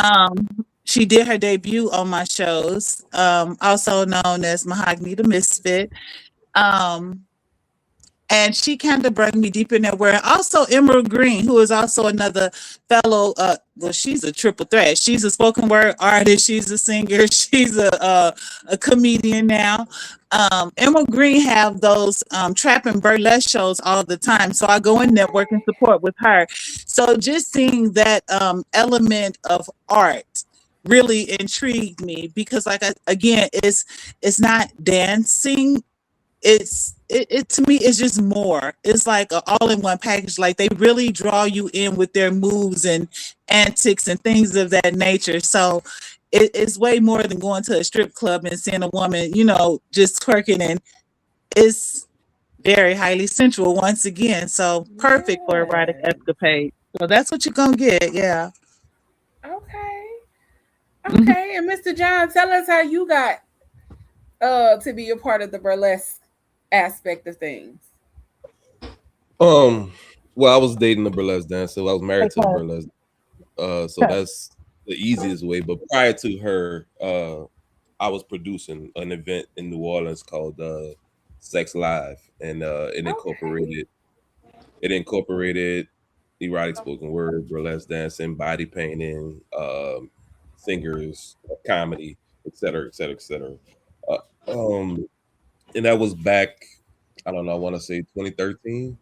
She did her debut on my shows, also known as Mahogany the Misfit. Um, and she kind of brought me deep in that world. Also, Emerald Green, who is also another fellow. Well, she's a triple threat. She's a spoken word artist. She's a singer. She's a comedian now. Emerald Green have those trap and burlesque shows all the time. So I go in network and support with her. So just seeing that element of art really intrigued me because, like again, it's not dancing, it to me it's just more. It's like a all-in-one package. Like they really draw you in with their moves and antics and things of that nature. So it's way more than going to a strip club and seeing a woman, just twerking. And it's very highly sensual once again. So perfect for erotic Yes. escapade. So that's what you're gonna get. Yeah. Okay. Mhm. Okay. And Mr. John, tell us how you got to be a part of the burlesque aspect of things. Um, well, I was dating a burlesque dancer. I was married to a burlesque. So that's the easiest way. But prior to her, I was producing an event in New Orleans called Sex Live, and Okay. it incorporated erotic spoken word, burlesque dancing, body painting, singers, comedy, et cetera, et cetera, et cetera. Uh, um, and that was back, I don't know, I want to say 2013,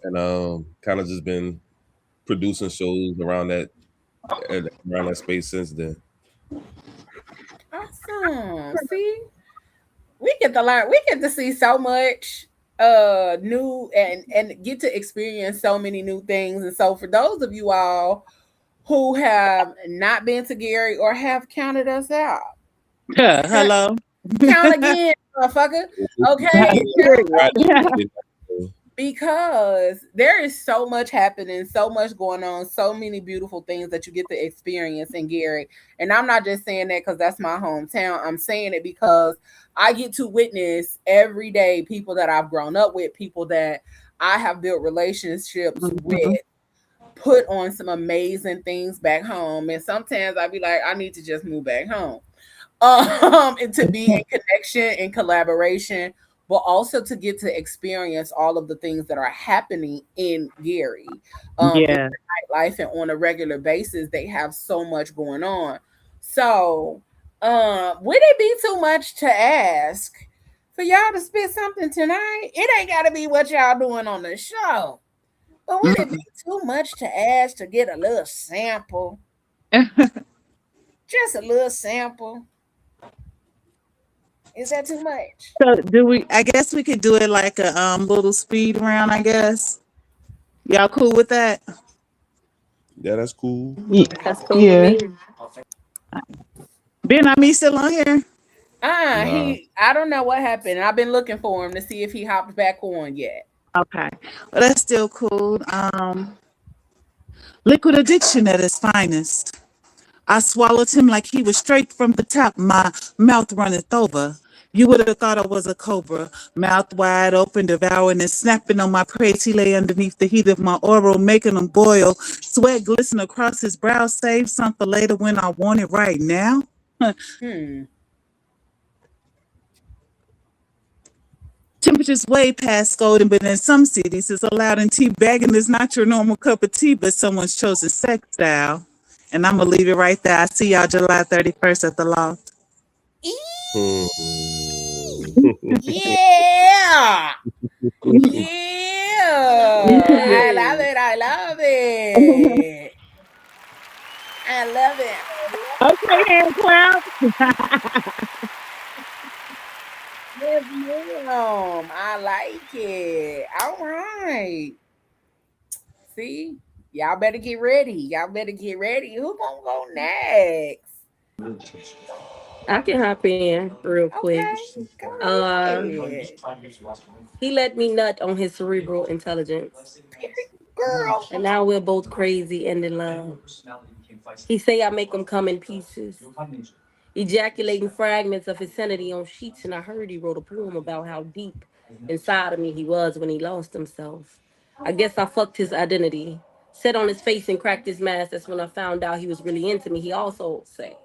and kind of just been producing shows around that space since then. Awesome. See, we get to learn. We get to see so much new and get to experience so many new things. And so for those of you all who have not been to Gary or have counted us out, Yeah. Hello. count again, motherfucker. Okay, Right. Yeah. because there is so much happening, so much going on, so many beautiful things that you get to experience in Gary. And I'm not just saying that because that's my hometown. I'm saying it because I get to witness every day people that I've grown up with, people that I have built relationships with, Mhm. put on some amazing things back home. And sometimes I be like, I need to just move back home. And to be in connection and collaboration, but also to get to experience all of the things that are happening in Gary, in Yeah. the nightlife and on a regular basis. They have so much going on. So, would it be too much to ask for y'all to spit something tonight? It ain't got to be what y'all doing on the show, but would it be too much to ask to get a little sample? Just a little sample. Is that too much? So do we? I guess we could do it like a little speed round. I guess y'all cool with that? Yeah, that's cool. Ye- That's cool with Yeah. me. Ben, I me still on here? Nah. I don't know what happened. I've been looking for him to see if he hopped back on yet. Okay, well that's still cool. Liquid addiction at its finest. I swallowed him like he was straight from the top. My mouth runneth over. You would have thought I was a cobra, mouth wide open, devouring and snapping on my prey. He lay underneath the heat of my oral, making him boil. Sweat glisten across his brow, save some for later when I want it right now. Hmm. Temperatures way past golden, but in some cities it's allowed in tea bagging is not your normal cup of tea, but someone's chosen sex style. And I'm gonna leave it right there. I see y'all July 31st at the loft. Hmm. Yeah. Yeah. I love Yes. it. I love it. I love it. Okay, hand clap. Yes, ma'am. I like it. All right. See, y'all better get ready. Y'all better get ready. Who gonna go next? I can hop in real quick. Okay, go Uh, ahead, he let me nut on his cerebral intelligence, girl. and now we're both crazy and in love. He say I make him come in pieces, ejaculating fragments of his sanity on sheets, and I heard he wrote a poem about how deep inside of me he was when he lost himself. I guess I fucked his identity, set on his face and cracked his mask. That's when I found out he was really into me. He also say,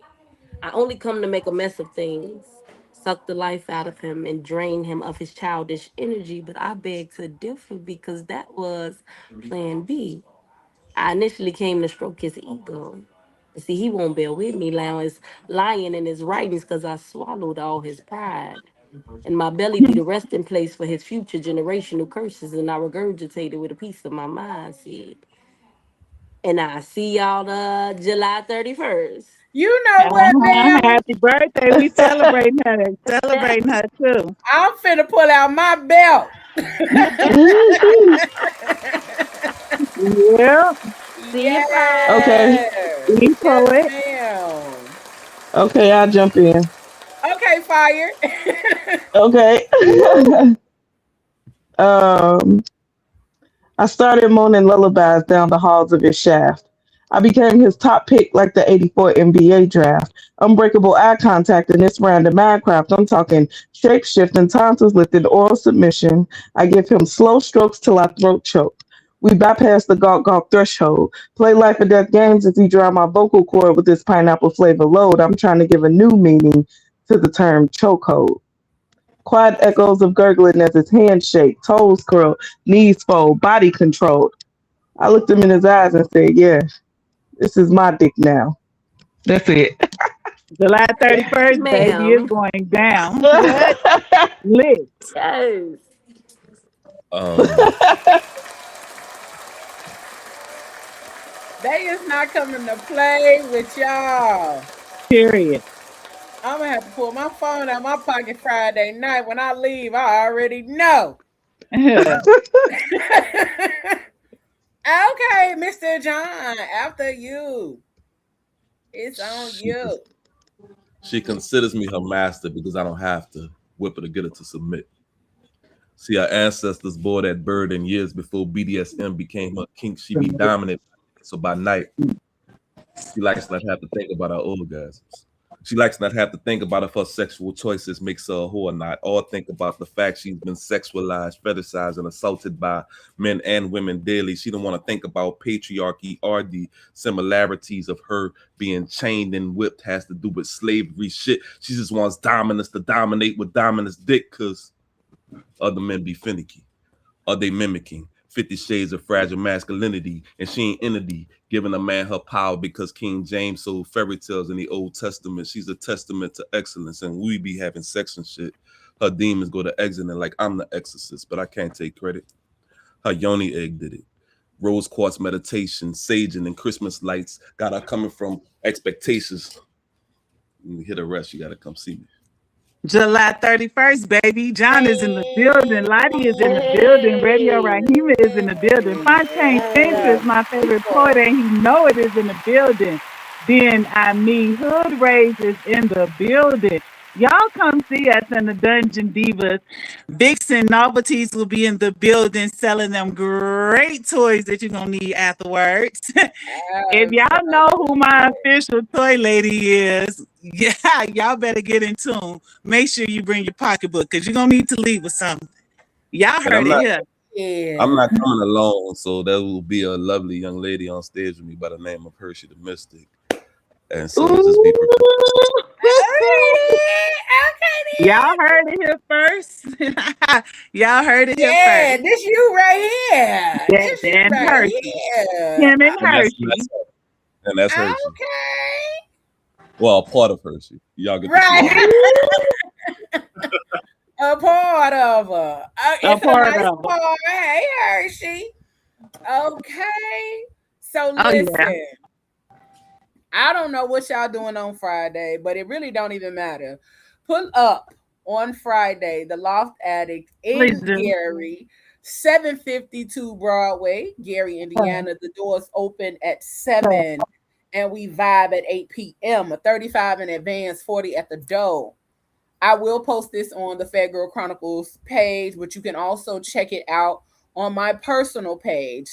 I only come to make a mess of things, suck the life out of him and drain him of his childish energy, but I beg to differ because that was plan B. I initially came to stroke his ego. See, he won't bear with me now. Is lying in his writings because I swallowed all his pride. And my belly be the resting place for his future generational curses, and I regurgitated with a piece of my mind, see. And I see y'all July 31st. You know what, Uh-huh. ma'am? Happy birthday. We celebrating her. Celebrating her too. I'm finna pull out my belt. Mhm. Yeah. See you, Pride. Okay. Yes, We yes, poet. ma'am. Okay, I'll jump in. Okay, fire. Okay. Um, I started moaning lullabies down the halls of his shaft. I became his top pick like the '84 NBA draft. Unbreakable eye contact in this random Minecraft. I'm talking shape shifting, tonsils lifted, oral submission. I give him slow strokes till I throat choke. We bypass the gawk gawk threshold. Play life or death games as he drown my vocal cord with this pineapple flavor load. I'm trying to give a new meaning to the term chokehold. Quiet echoes of gurgling as his hands shake, toes curl, knees fold, body controlled. I looked him in his eyes and said, "Yeah, this is my dick now." That's it. July 31st, baby, is Ma'am. going down. What? Lit. Yes. Um, They is not coming to play with y'all. Period. I'm gonna have to pull my phone out my pocket Friday night. When I leave, I already know. Okay, Mr. John, after you. It's on she you. she considers me her master because I don't have to whip her to get her to submit. See, our ancestors bore that burden years before BDSM became her kink. She be dominant. So by night, she likes not have to think about her orgasms. She likes not have to think about if her sexual choices makes her a whore or not, or think about the fact she's been sexualized, fetishized, and assaulted by men and women daily. She don't want to think about patriarchy or the similarities of her being chained and whipped has to do with slavery shit. She just wants dominance to dominate with dominance dick because other men be finicky. Are they mimicking 50 shades of fragile masculinity? And she ain't entity giving a man her power because King James sold fairy tales in the Old Testament. She's a testament to excellence, and we be having sex and shit. Her demons go to exiting like I'm the exorcist, but I can't take credit. Her yoni egg did it. Rose quartz meditation, saging, and Christmas lights got her coming from expectations. When we hit a rest, you gotta come see me. July 31st, baby. John is in the building. Lottie is in the building. Radio Hey. Rahima is in the building. Fontaine Spencer is Yes. my favorite poet, and he know it is in the building. Then I mean, Hood Rage is in the building. Y'all come see us in the Dungeon Divas. Vixen Novelties will be in the building selling them great toys that you're going to need afterwards. If y'all know who my Absolutely. official toy lady is, yeah, y'all better get in tune. Make sure you bring your pocketbook because you're gonna need to leave with something. Y'all And heard it here. I'm Yeah. not coming alone, so there will be a lovely young lady on stage with me by the name of Hershey the Mystic. And so just be prepared. Ooh. Alrighty. Okay Y'all then. heard it here first. Y'all heard it here Yeah, first. this you right here. That This you Dan right Hershey. here. Him and And Hershey. that's Hershey. Okay. Well, a part of Hershey. Y'all get to see Right. her later. Ooh, A part of her. a It's a part nice of it. part. Hey, Hershey. Okay. So Oh yeah. listen, I don't know what y'all doing on Friday, but it really don't even matter. Pull up on Friday, the Loft Addict Please in do. Gary, 752 Broadway, Gary, Indiana. The doors open at 7 and we vibe at 8 p.m. A 35 in advance, 40 at the door. I will post this on the Phat Girl Chronicles page, but you can also check it out on my personal page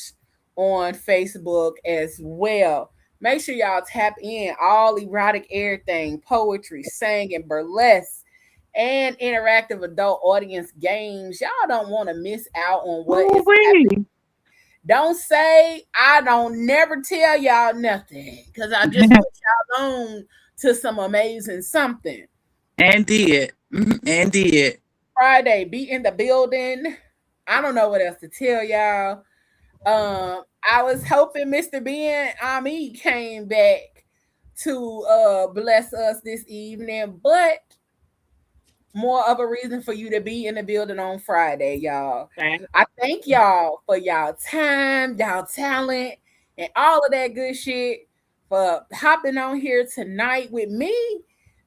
on Facebook as well. Make sure y'all tap in all erotic everything, poetry, singing, burlesque, and interactive adult audience games. Y'all don't want to miss out on what Ooh is happening. wee. Don't say I don't never tell y'all nothing because I just put y'all on to some amazing something. And did. And did. Friday, be in the building. I don't know what else to tell y'all. I was hoping Mr. Ben Ami came back to bless us this evening, but more of a reason for you to be in the building on Friday, y'all. I thank y'all for y'all time, y'all talent, and all of that good shit for hopping on here tonight with me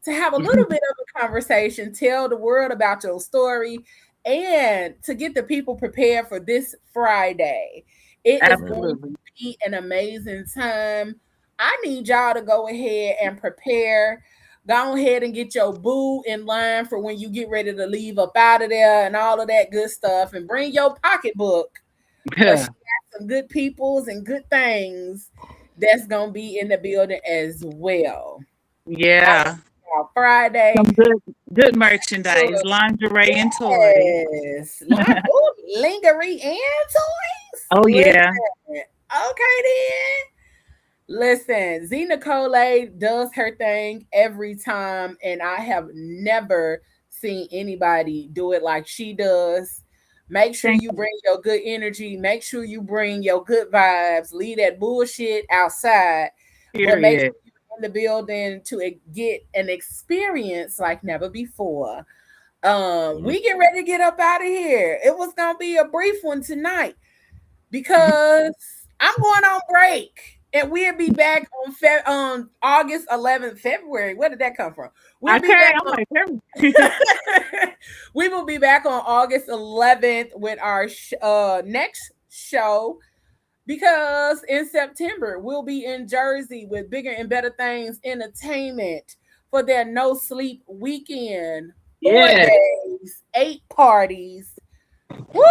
to have a little bit of a conversation, tell the world about your story, and to get the people prepared for this Friday. It is Man, going to Absolutely. be an amazing time. I need y'all to go ahead and prepare. Go ahead and get your boo in line for when you get ready to leave up out of there and all of that good stuff. And bring your pocketbook because she got some good peoples and good things that's going to be in the building as well. Yeah. Friday. Some good merchandise, lingerie and toys. Yes. Ooh, lingerie and toys. Oh Listen. yeah. Okay then. Listen, Z Nicole does her thing every time, and I have never seen anybody do it like she does. Make sure Thank you bring your good energy. Make sure you bring your good vibes. Leave that bullshit outside, you. but make sure Period. you're in the building to get an experience like never before. We get ready to get up out of here. It was gonna be a brief one tonight because I'm going on break. And we'll be back on August 11th, February. Where did that come from? We'll be Okay, back I'm on like, we will be back on August 11th with our next show because in September we'll be in Jersey with Bigger and Better Things Entertainment for their no sleep weekend. 4 days, 8 parties. Woo!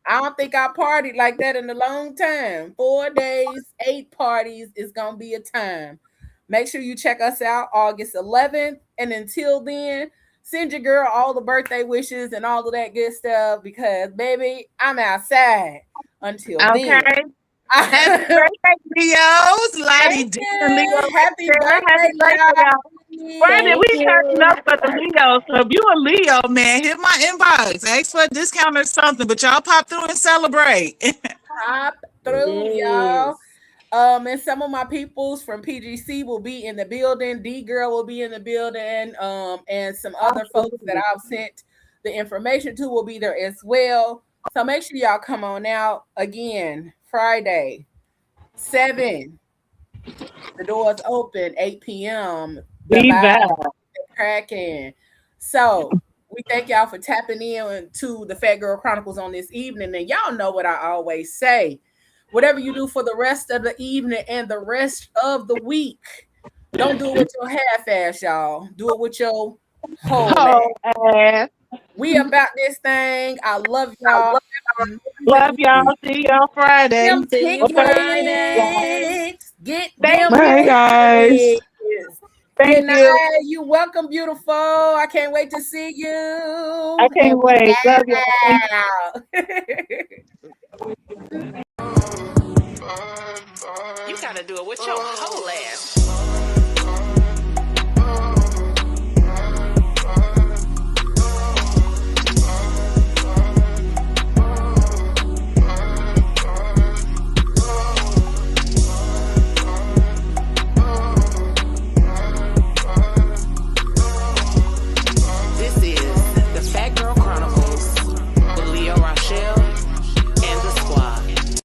I don't think I partied like that in a long time. 4 days, 8 parties is gonna be a time. Make sure you check us out August 11th. And until then, send your girl all the birthday wishes and all of that good stuff because baby, I'm outside. Until then. okay. Happy birthday, Leos. Lottie Thank D and Leo you. right Happy there. Happy birthday, birthday, y'all. Friday, Thank we y'all. turning you. up for the Leo. So if you a Leo, man, hit my inbox. Ask for a discount or something. But y'all pop through and celebrate. Hop through, y'all. Yes. And some of my peoples from PGC will be in the building. D Girl will be in the building. And some other folks that Absolutely. I've sent the information to will be there as well. So make sure y'all come on out again Friday, 7. The doors open 8 p.m. The Be vibe back. cracking. So we thank y'all for tapping in to the Phat Girl Chronicles on this evening. And y'all know what I always say. Whatever you do for the rest of the evening and the rest of the week, don't do it with your half ass, y'all. Do it with your whole Oh, ass. ass. We about this thing. I love y'all. Have an Love amazing y'all. week. See y'all Friday. Them See you Okay. Friday. tickets. Get Thank them Bye, you. guys. tickets. Thank Good you. night. You welcome, beautiful. I can't wait to see I you. And can't we wait. Love y'all. Thank out. You gotta do it with your whole ass.